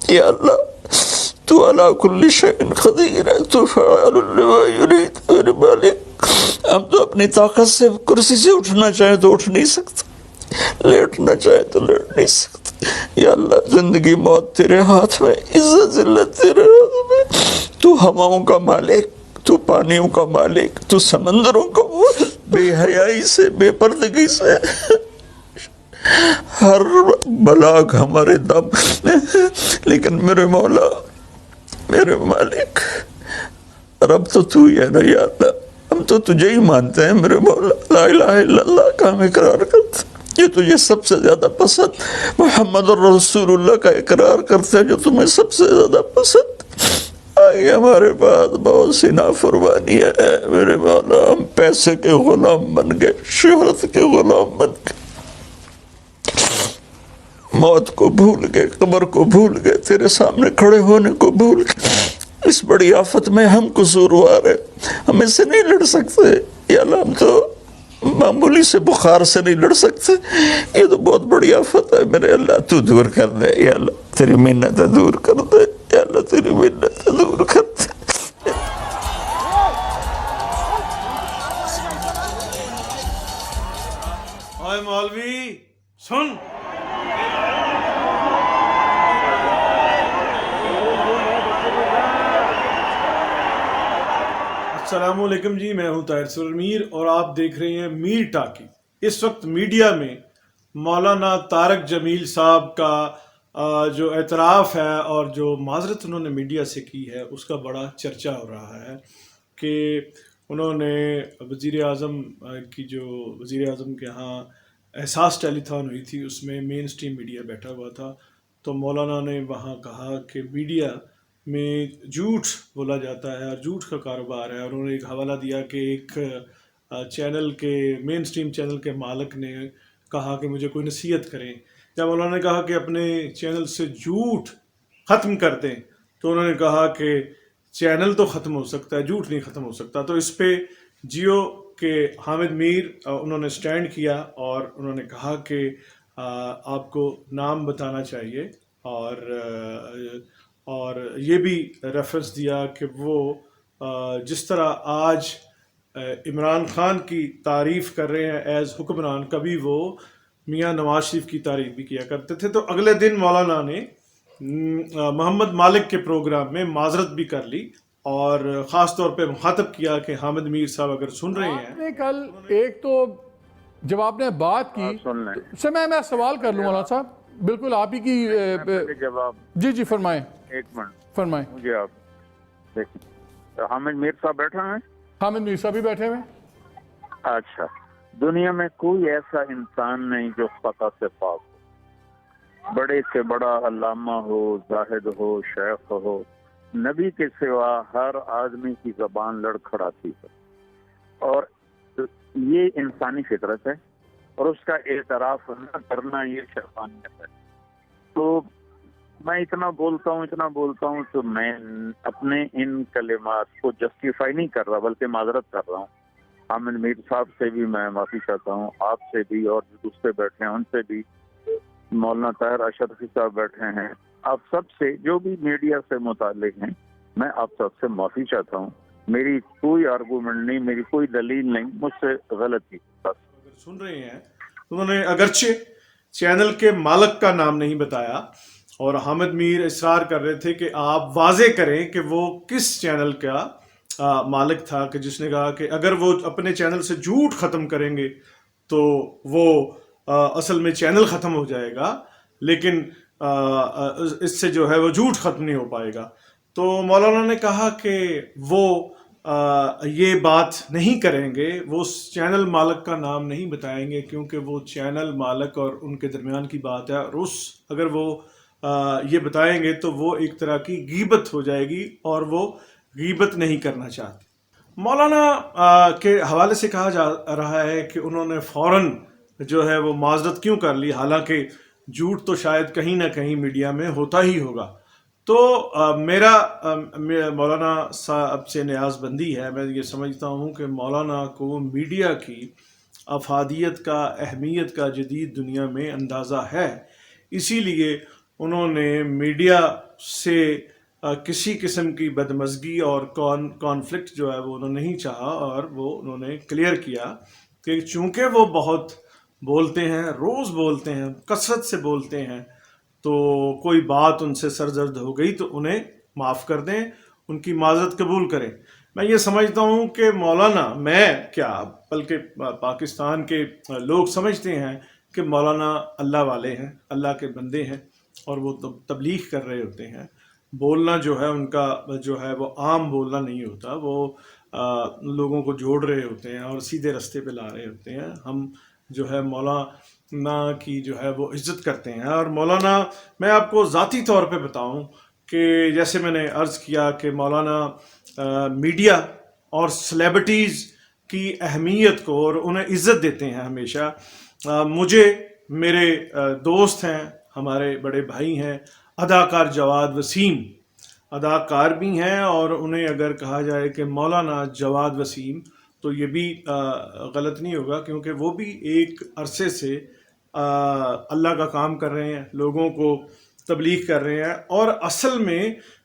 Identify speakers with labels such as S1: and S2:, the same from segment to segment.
S1: یا اللہ تو علی کل شیء قدیر ہے، تو فعال لما یرید۔ میرے مالک ہم تو اپنی طاقت سے کرسی سے اٹھنا چاہیں تو اٹھ نہیں سکتے، لیٹنا چاہے تو لیٹ نہیں سکتے۔ یا اللہ زندگی موت تیرے ہاتھ میں، عزت ذلت تیرے ہاتھ میں، تو ہواؤں کا مالک، تو پانیوں کا مالک، تو سمندروں کا بے حیائی سے، بے پردگی سے ہر بلاک ہمارے دم، لیکن میرے مولا، میرے مالک، رب تو ہی ہے نا یا اللہ، ہم تو تجھے ہی مانتے ہیں میرے مولا، لا الہ الا اللہ کا ہم اقرار کرتے ہیں، یہ تجھے سب سے زیادہ پسند، محمد الرسول اللہ کا اقرار کرتے ہیں جو تمہیں سب سے زیادہ پسند۔ آئی ہمارے بعد بہت سی نافرمانی ہے میرے مولا، ہم پیسے کے غلام بن گئے، شہرت کے غلام بن گئے، موت کو بھول گئے، قبر کو بھول گئے، تیرے سامنے کھڑے ہونے کو بھول گئے۔ اس بڑی آفت میں ہم قصوروار ہیں، ہم اس سے نہیں لڑ سکتے یا اللہ، ہم تو معمولی سے بخار سے نہیں لڑ سکتے، یہ تو بہت بڑی آفت ہے میرے اللہ، تو دور کر دے یا اللہ، تیری منتیں دور کر دے یا اللہ، تیری منتیں دور کر دے۔
S2: آئے مولوی سن، السلام علیکم جی، میں ہوں طاہر سرور میر اور آپ دیکھ رہے ہیں میر ٹاکی۔ اس وقت میڈیا میں مولانا طارق جمیل صاحب کا جو اعتراف ہے اور جو معذرت انہوں نے میڈیا سے کی ہے اس کا بڑا چرچا ہو رہا ہے کہ انہوں نے وزیر اعظم وزیر اعظم کے ہاں احساس ٹیلی تھان ہوئی تھی، اس میں مین سٹریم میڈیا بیٹھا ہوا تھا، تو مولانا نے وہاں کہا کہ میڈیا میں جھوٹ بولا جاتا ہے اور جھوٹ کا کاروبار ہے، اور انہوں نے ایک حوالہ دیا کہ ایک چینل کے مین سٹریم چینل کے مالک نے کہا کہ مجھے کوئی نصیحت کریں، جب انہوں نے کہا کہ اپنے چینل سے جھوٹ ختم کر دیں تو انہوں نے کہا کہ چینل تو ختم ہو سکتا ہے، جھوٹ نہیں ختم ہو سکتا۔ تو اس پہ جیو کے حامد میر انہوں نے سٹینڈ کیا اور انہوں نے کہا کہ آپ کو نام بتانا چاہیے، اور یہ بھی ریفرنس دیا کہ وہ جس طرح آج عمران خان کی تعریف کر رہے ہیں ایز حکمران، کبھی وہ میاں نواز شریف کی تعریف بھی کیا کرتے تھے۔ تو اگلے دن مولانا نے محمد مالک کے پروگرام میں معذرت بھی کر لی اور خاص طور پہ مخاطب کیا کہ حامد میر صاحب اگر سن رہے ہیں۔
S3: آپ نے کل ایک تو جب آپ نے بات کی سے میں سوال کر لوں مولانا صاحب، بالکل آپ ہی کی
S4: جواب
S3: جی فرمائیں،
S4: ایک منٹ
S3: فرمائیں۔
S4: مجھے آپ دیکھیں، حامد میر صاحب بیٹھے ہیں؟
S3: حامد میر صاحب بھی بیٹھے ہوئے۔
S4: اچھا، دنیا میں کوئی ایسا انسان نہیں جو خطا سے پاک ہو، بڑے سے بڑا علامہ ہو، زاہد ہو، شیخ ہو، نبی کے سوا ہر آدمی کی زبان لڑکھڑاتی ہے، اور یہ انسانی فطرت ہے، اور اس کا اعتراف نہ کرنا یہ شیطانیت ہے۔ تو میں اتنا بولتا ہوں تو میں اپنے ان کلمات کو جسٹیفائی نہیں کر رہا بلکہ معذرت کر رہا ہوں۔ حامد میر صاحب سے بھی میں معافی چاہتا ہوں، آپ سے بھی، اور جو دوسرے بیٹھے ہیں ان سے بھی، مولانا طاہر اشرفی صاحب بیٹھے ہیں، آپ سب سے، جو بھی میڈیا سے متعلق ہیں، میں آپ سب سے معافی چاہتا ہوں۔ میری کوئی آرگومنٹ نہیں، میری کوئی دلیل نہیں، مجھ سے غلطی بس۔
S2: اگر سن رہے ہیں، انہوں نے اگرچہ چینل کے مالک کا نام نہیں بتایا، اور حامد میر اصرار کر رہے تھے کہ آپ واضح کریں کہ وہ کس چینل کا مالک تھا، کہ جس نے کہا کہ اگر وہ اپنے چینل سے جھوٹ ختم کریں گے تو وہ اصل میں چینل ختم ہو جائے گا، لیکن اس سے جو ہے وہ جھوٹ ختم نہیں ہو پائے گا۔ تو مولانا نے کہا کہ وہ یہ بات نہیں کریں گے، وہ اس چینل مالک کا نام نہیں بتائیں گے، کیونکہ وہ چینل مالک اور ان کے درمیان کی بات ہے، اور اگر وہ یہ بتائیں گے تو وہ ایک طرح کی غیبت ہو جائے گی، اور وہ غیبت نہیں کرنا چاہتے۔ مولانا کے حوالے سے کہا جا رہا ہے کہ انہوں نے فوراً جو ہے وہ معذرت کیوں کر لی، حالانکہ جھوٹ تو شاید کہیں نہ کہیں میڈیا میں ہوتا ہی ہوگا۔ تو میرا مولانا صاحب سے نیاز بندی ہے، میں یہ سمجھتا ہوں کہ مولانا کو میڈیا کی افادیت کا، اہمیت کا جدید دنیا میں اندازہ ہے، اسی لیے انہوں نے میڈیا سے کسی قسم کی بدمزگی اور کانفلکٹ جو ہے وہ انہوں نے نہیں چاہا، اور وہ انہوں نے کلیئر کیا کہ چونکہ وہ بہت بولتے ہیں، روز بولتے ہیں، کثرت سے بولتے ہیں، تو کوئی بات ان سے سرزد ہو گئی تو انہیں معاف کر دیں، ان کی معذرت قبول کریں۔ میں یہ سمجھتا ہوں کہ مولانا، میں کیا بلکہ پاکستان کے لوگ سمجھتے ہیں کہ مولانا اللہ والے ہیں، اللہ کے بندے ہیں، اور وہ تبلیغ کر رہے ہوتے ہیں۔ بولنا جو ہے ان کا جو ہے وہ عام بولنا نہیں ہوتا، وہ لوگوں کو جوڑ رہے ہوتے ہیں اور سیدھے رستے پہ لا رہے ہوتے ہیں۔ ہم جو ہے مولانا کی جو ہے وہ عزت کرتے ہیں، اور مولانا، میں آپ کو ذاتی طور پہ بتاؤں کہ جیسے میں نے عرض کیا کہ مولانا میڈیا اور سلیبریٹیز کی اہمیت کو اور انہیں عزت دیتے ہیں ہمیشہ۔ مجھے میرے دوست ہیں، ہمارے بڑے بھائی ہیں، اداکار جواد وسیم، اداکار بھی ہیں، اور انہیں اگر کہا جائے کہ مولانا جواد وسیم تو یہ بھی غلط نہیں ہوگا، کیونکہ وہ بھی ایک عرصے سے اللہ کا کام کر رہے ہیں، لوگوں کو تبلیغ کر رہے ہیں، اور اصل میں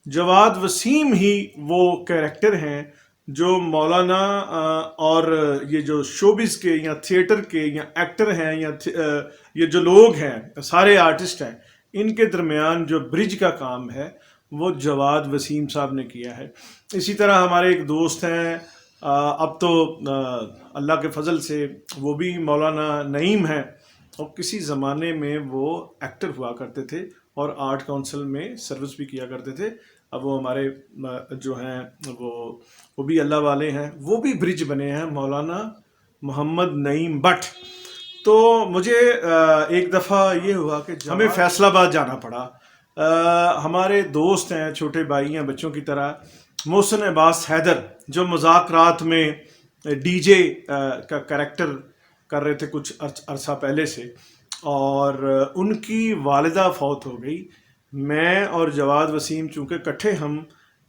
S2: جواد وسیم ہی وہ کیریکٹر ہیں جو مولانا اور یہ جو شوبز کے یا تھیٹر کے یا ایکٹر ہیں یا یہ جو لوگ ہیں، سارے آرٹسٹ ہیں، ان کے درمیان جو برج کا کام ہے وہ جواد وسیم صاحب نے کیا ہے۔ اسی طرح ہمارے ایک دوست ہیں، اب تو اللہ کے فضل سے وہ بھی مولانا نعیم ہیں، اور کسی زمانے میں وہ ایکٹر ہوا کرتے تھے اور آرٹ کونسل میں سروس بھی کیا کرتے تھے۔ اب وہ ہمارے جو ہیں وہ بھی اللہ والے ہیں، وہ بھی برج بنے ہیں، مولانا محمد نعیم بٹ۔ تو مجھے ایک دفعہ یہ ہوا کہ ہمیں فیصل آباد جانا پڑا۔ ہمارے دوست ہیں، چھوٹے بھائی ہیں بچوں کی طرح، محسن عباس حیدر، جو مذاکرات میں ڈی جے کا کریکٹر کر رہے تھے کچھ عرصہ پہلے سے، اور ان کی والدہ فوت ہو گئی۔ میں اور جواد وسیم چونکہ اکٹھے ہم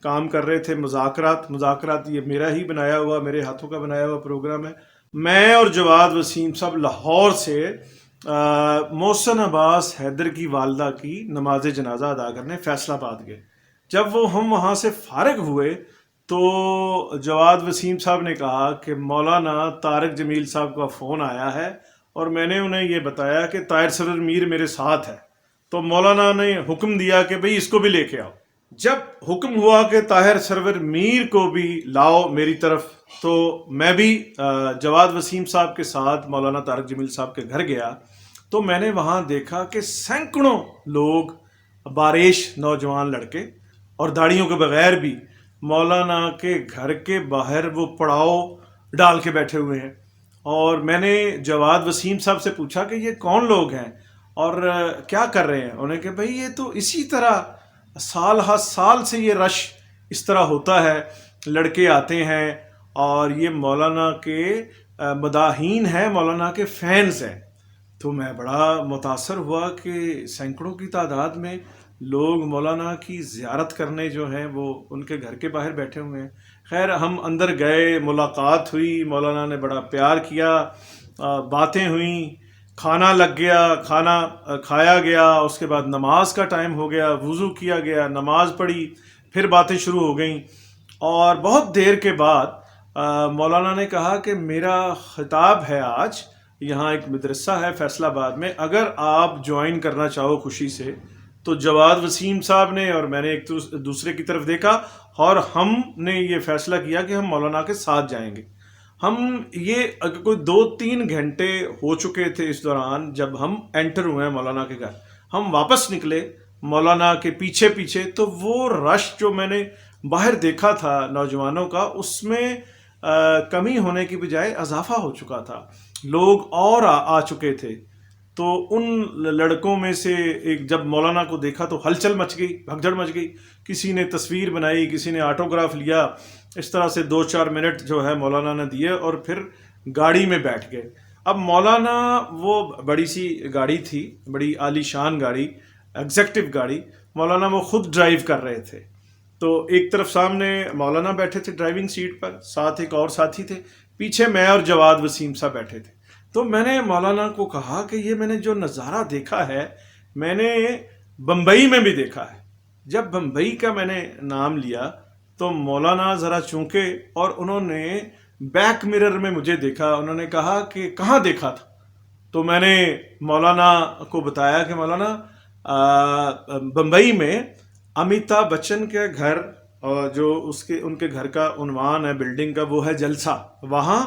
S2: کام کر رہے تھے، مذاکرات یہ میرا ہی بنایا ہوا، میرے ہاتھوں کا بنایا ہوا پروگرام ہے۔ میں اور جواد وسیم صاحب لاہور سے محسن عباس حیدر کی والدہ کی نماز جنازہ ادا کرنے فیصل آباد گئے۔ جب ہم وہاں سے فارغ ہوئے تو جواد وسیم صاحب نے کہا کہ مولانا طارق جمیل صاحب کا فون آیا ہے، اور میں نے انہیں یہ بتایا کہ طاہر سرور میر میرے ساتھ ہے۔ تو مولانا نے حکم دیا کہ بھئی اس کو بھی لے کے آؤ۔ جب حکم ہوا کہ طاہر سرور میر کو بھی لاؤ میری طرف، تو میں بھی جواد وسیم صاحب کے ساتھ مولانا طارق جمیل صاحب کے گھر گیا، تو میں نے وہاں دیکھا کہ سینکڑوں لوگ، باریش نوجوان لڑکے اور داڑھیوں کے بغیر بھی مولانا کے گھر کے باہر وہ پڑاؤ ڈال کے بیٹھے ہوئے ہیں۔ اور میں نے جواد وسیم صاحب سے پوچھا کہ یہ کون لوگ ہیں اور کیا کر رہے ہیں؟ انہیں کہ بھئی یہ تو اسی طرح سال ہر سال سے یہ رش اس طرح ہوتا ہے، لڑکے آتے ہیں اور یہ مولانا کے مداحین ہیں، مولانا کے فینز ہیں۔ تو میں بڑا متاثر ہوا کہ سینکڑوں کی تعداد میں لوگ مولانا کی زیارت کرنے جو ہیں وہ ان کے گھر کے باہر بیٹھے ہوئے ہیں۔ خیر ہم اندر گئے، ملاقات ہوئی، مولانا نے بڑا پیار کیا، باتیں ہوئیں، کھانا لگ گیا، کھانا کھایا گیا، اس کے بعد نماز کا ٹائم ہو گیا، وضو کیا گیا، نماز پڑھی، پھر باتیں شروع ہو گئیں، اور بہت دیر کے بعد مولانا نے کہا کہ میرا خطاب ہے آج، یہاں ایک مدرسہ ہے فیصل آباد میں، اگر آپ جوائن کرنا چاہو خوشی سے۔ تو جواد وسیم صاحب نے اور میں نے ایک دوسرے کی طرف دیکھا، اور ہم نے یہ فیصلہ کیا کہ ہم مولانا کے ساتھ جائیں گے۔ ہم یہ کوئی 2-3 گھنٹے ہو چکے تھے اس دوران جب ہم انٹر ہوئے ہیں مولانا کے گھر، ہم واپس نکلے مولانا کے پیچھے پیچھے، تو وہ رش جو میں نے باہر دیکھا تھا نوجوانوں کا، اس میں کمی ہونے کی بجائے اضافہ ہو چکا تھا، لوگ اور آ چکے تھے۔ تو ان لڑکوں میں سے ایک جب مولانا کو دیکھا تو ہلچل مچ گئی، بھگدڑ مچ گئی، کسی نے تصویر بنائی، کسی نے آٹوگراف لیا، اس طرح سے 2-4 منٹ جو ہے مولانا نے دیے، اور پھر گاڑی میں بیٹھ گئے۔ اب مولانا، وہ بڑی سی گاڑی تھی، بڑی عالی شان گاڑی، ایگزیکٹو گاڑی، مولانا وہ خود ڈرائیو کر رہے تھے۔ تو ایک طرف سامنے مولانا بیٹھے تھے ڈرائیونگ سیٹ پر، ساتھ ایک اور ساتھی تھے، پیچھے میں اور جواد وسیم صاحب بیٹھے تھے۔ تو میں نے مولانا کو کہا کہ یہ میں نے جو نظارہ دیکھا ہے، میں نے بمبئی میں بھی دیکھا ہے، جب بمبئی کا میں نے نام لیا تو مولانا ذرا چونکے اور انہوں نے بیک مرر میں مجھے دیکھا. انہوں نے کہا کہ کہاں دیکھا تھا؟ تو میں نے مولانا کو بتایا کہ مولانا بمبئی میں امیتابھ بچن کے گھر، جو ان کے گھر کا عنوان ہے بلڈنگ کا، وہ ہے جلسہ وہاں.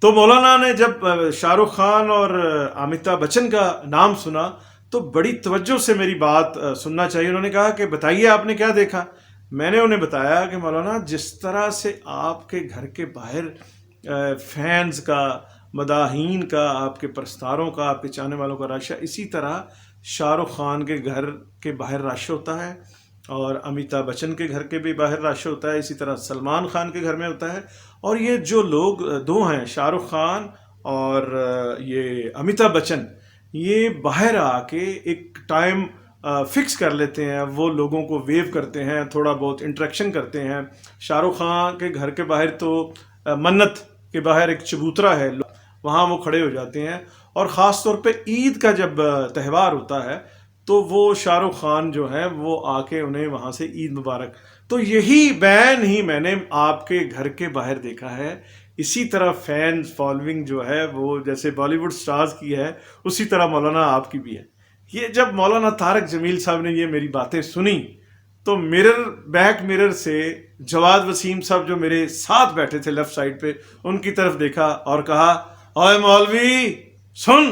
S2: تو مولانا نے جب شاہ رخ خان اور امیتابھ بچن کا نام سنا تو بڑی توجہ سے میری بات سننا چاہیے. انہوں نے کہا کہ بتائیے آپ نے کیا دیکھا؟ میں نے انہیں بتایا کہ مولانا جس طرح سے آپ کے گھر کے باہر فینز کا، مداحین کا، آپ کے پرستاروں کا، آپ کے چاہنے والوں کا رش ہے، اسی طرح شاہ رخ خان کے گھر کے باہر رش ہوتا ہے اور امیتابھ بچن کے گھر کے بھی باہر رش ہوتا ہے، اسی طرح سلمان خان کے گھر میں ہوتا ہے. اور یہ جو لوگ دو ہیں، شاہ رخ خان اور یہ امیتابھ بچن، یہ باہر آ کے ایک ٹائم فکس کر لیتے ہیں، وہ لوگوں کو ویو کرتے ہیں، تھوڑا بہت انٹریکشن کرتے ہیں. شاہ رخ خان کے گھر کے باہر تو منت کے باہر ایک چبوترا ہے، وہاں وہ کھڑے ہو جاتے ہیں. اور خاص طور پہ عید کا جب تہوار ہوتا ہے تو وہ شاہ رخ خان جو ہے وہ آ کے انہیں وہاں سے عید مبارک. تو یہی بین ہی میں نے آپ کے گھر کے باہر دیکھا ہے. اسی طرح فین فالوئنگ جو ہے وہ جیسے بالی ووڈ سٹارز کی ہے، اسی طرح مولانا آپ کی بھی ہے. یہ جب مولانا طارق جمیل صاحب نے یہ میری باتیں سنی تو بیک مرر سے جواد وسیم صاحب جو میرے ساتھ بیٹھے تھے لیفٹ سائڈ پہ، ان کی طرف دیکھا اور کہا، اوے مولوی سن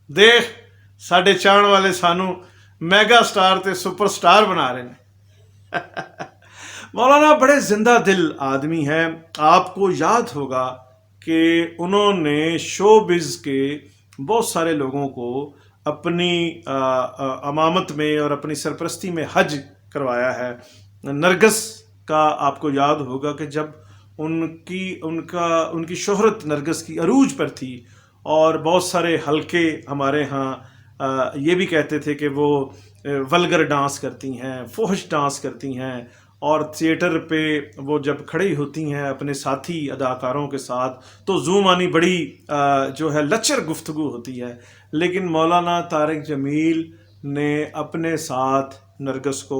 S2: دیکھ، ساڈے چاہن والے سانو میگا سٹار تے سپر سٹار بنا رہے ہیں. مولانا بڑے زندہ دل آدمی ہیں. آپ کو یاد ہوگا کہ انہوں نے شو بز کے بہت سارے لوگوں کو اپنی امامت میں اور اپنی سرپرستی میں حج کروایا ہے. نرگس کا آپ کو یاد ہوگا کہ جب ان کی شہرت نرگس کی عروج پر تھی اور بہت سارے حلقے ہمارے ہاں یہ بھی کہتے تھے کہ وہ ولگر ڈانس کرتی ہیں، فحش ڈانس کرتی ہیں، اور تھیٹر پہ وہ جب کھڑی ہوتی ہیں اپنے ساتھی اداکاروں کے ساتھ تو زومانی بڑی جو ہے لچر گفتگو ہوتی ہے. لیکن مولانا طارق جمیل نے اپنے ساتھ نرگس کو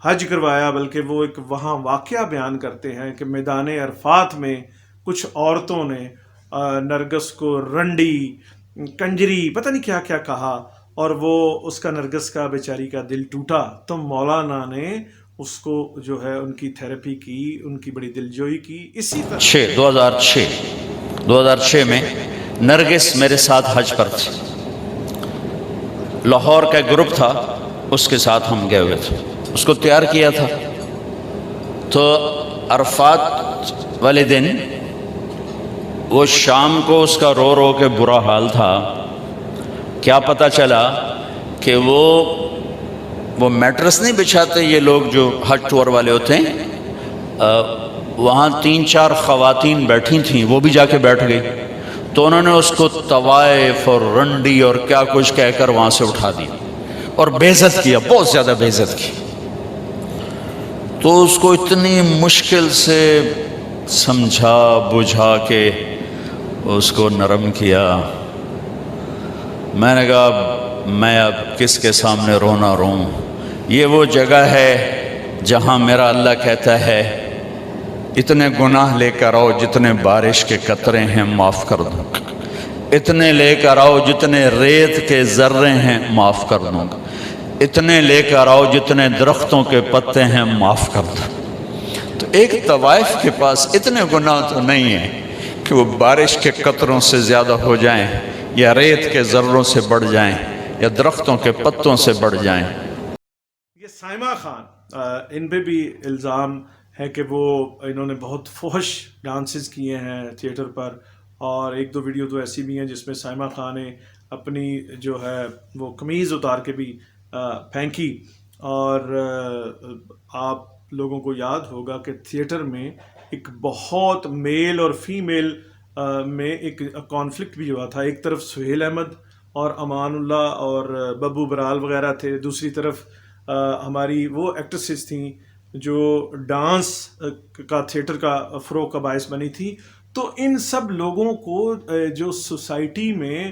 S2: حج کروایا، بلکہ وہ ایک وہاں واقعہ بیان کرتے ہیں کہ میدان عرفات میں کچھ عورتوں نے نرگس کو رنڈی، کنجری، پتہ نہیں کیا کیا کہا، اور وہ اس کا نرگس کا بیچاری کا دل ٹوٹا. تو مولانا نے اس کو جو ہے ان کی تھیراپی کی، ان کی بڑی دلجوئی کی. اسی طرح
S5: 2006 میں نرگس میرے ساتھ حج پر تھی. لاہور کا گروپ تھا، اس کے ساتھ ہم گئے ہوئے تھے، اس کو تیار کیا تھا. تو عرفات والے دن وہ شام کو اس کا رو رو کے برا حال تھا. کیا پتہ چلا کہ وہ میٹرس نہیں بچھاتے یہ لوگ جو حج ٹور والے ہوتے ہیں، وہاں 3-4 خواتین بیٹھی تھیں، وہ بھی جا کے بیٹھ گئی. تو انہوں نے اس کو طوائف اور رنڈی اور کیا کچھ کہہ کر وہاں سے اٹھا دی اور بے عزت کیا، بہت زیادہ بے عزت کی. تو اس کو اتنی مشکل سے سمجھا بجھا کے اس کو نرم کیا. میں نے کہا میں اب کس کے سامنے رونا روں. یہ وہ جگہ ہے جہاں میرا اللہ کہتا ہے اتنے گناہ لے کر آؤ جتنے بارش کے قطرے ہیں معاف کر دوں گا، اتنے لے کر آؤ جتنے ریت کے ذرے ہیں معاف کر دوں گا، اتنے لے کر آؤ جتنے درختوں کے پتے ہیں معاف کر دوں. تو ایک طوائف کے پاس اتنے گناہ تو نہیں ہیں کہ وہ بارش کے قطروں سے زیادہ ہو جائیں، یا ریت کے ذروں سے بڑھ جائیں، یا درختوں کے پتوں سے بڑھ جائیں.
S2: یہ سائمہ خان، ان پہ بھی الزام ہے کہ انہوں نے بہت فحش ڈانسز کیے ہیں تھیٹر پر، اور 1-2 ویڈیو تو ایسی بھی ہیں جس میں سائمہ خان نے اپنی جو ہے وہ قمیض اتار کے بھی پھینکی. اور آپ لوگوں کو یاد ہوگا کہ تھیٹر میں ایک بہت میل اور فیمیل میں ایک کانفلکٹ بھی ہوا تھا. ایک طرف سہیل احمد اور امان اللہ اور ببو برال وغیرہ تھے، دوسری طرف ہماری وہ ایکٹریسز تھیں جو ڈانس کا تھیٹر کا فروغ کا باعث بنی تھی. تو ان سب لوگوں کو جو سوسائٹی میں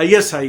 S2: ISI,